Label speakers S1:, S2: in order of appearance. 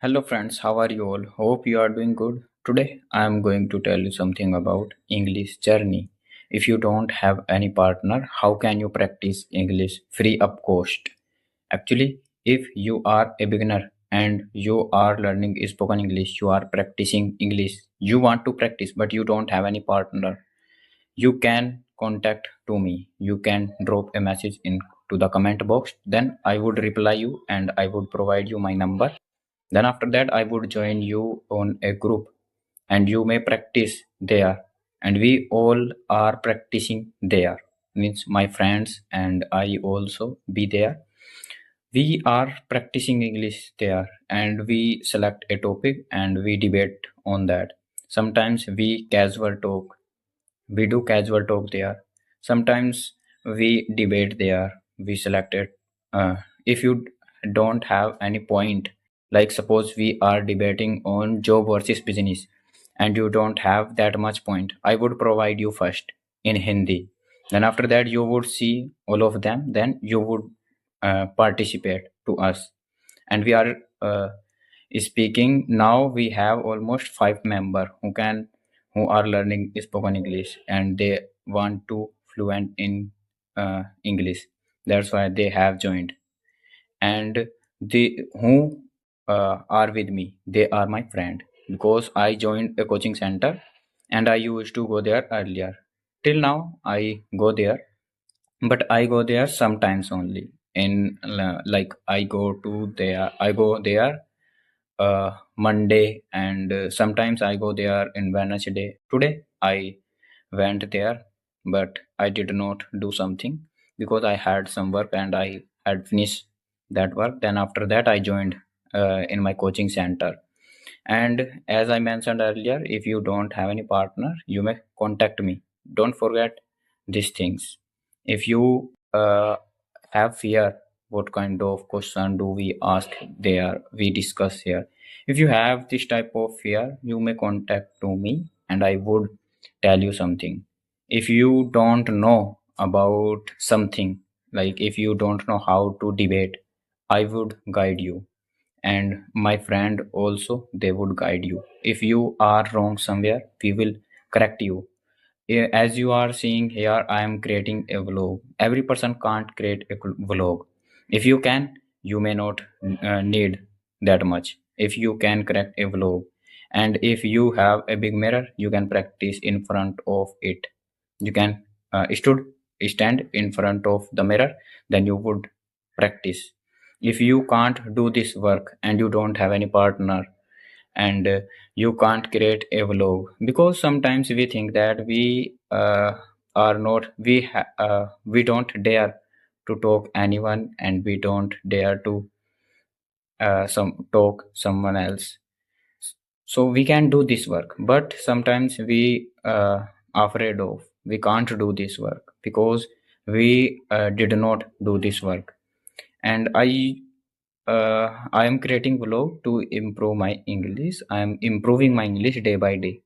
S1: Hello friends, how are you all? Hope you are doing good. Today I am going to tell you something about English journey. If you don't have any partner, how can you practice English free of cost? Actually, if you are a beginner and you are learning spoken English, you are practicing English, you want to practice but you don't have any partner, you can contact to me. You can drop a message in to the comment box, then I would reply you and I would provide you my number. Then after that, I would join you on a group and you may practice there. And we all are practicing there. Means my friends and I also be there. We are practicing English there and we select a topic and we debate on that. Sometimes we do casual talk there. Sometimes we debate there. We select it. If you don't have any point, like suppose we are debating on job versus business, and you don't have that much point, I would provide you first in Hindi. Then after that, you would see all of them. Then you would participate to us, and we are speaking now. We have almost 5 member who are learning spoken English and they want to fluent in English. That's why they have joined. And the who are with me, they are my friend because I joined a coaching center and I used to go there earlier. Till now, I go there, but I go there sometimes only. In like I go there Monday, and sometimes I go there in Wednesday. Today I went there, but I did not do something because I had some work and I had finished that work. Then after that, I joined in my coaching center. And as I mentioned earlier, if you don't have any partner, you may contact me. Don't forget these things. If you have fear, what kind of question do we ask there? We discuss here. If you have this type of fear, you may contact to me and I would tell you something. If you don't know about something, like if you don't know how to debate, I would guide you, and my friend also, they would guide you. If you are wrong somewhere, we will correct you. As you are seeing here, I am creating a vlog. Every person can't create a vlog. If you can, you may not need that much. If you can correct a vlog, and if you have a big mirror, you can practice in front of it. You can stood stand in front of the mirror, then you would practice. If you can't do this work and you don't have any partner, and you can't create a vlog, because sometimes we think that are not we don't dare to talk anyone, and we don't dare to some talk someone else. So we can do this work, but sometimes we afraid of we can't do this work because we did not do this work. And I am creating vlog to improve my English. I am improving my English day by day.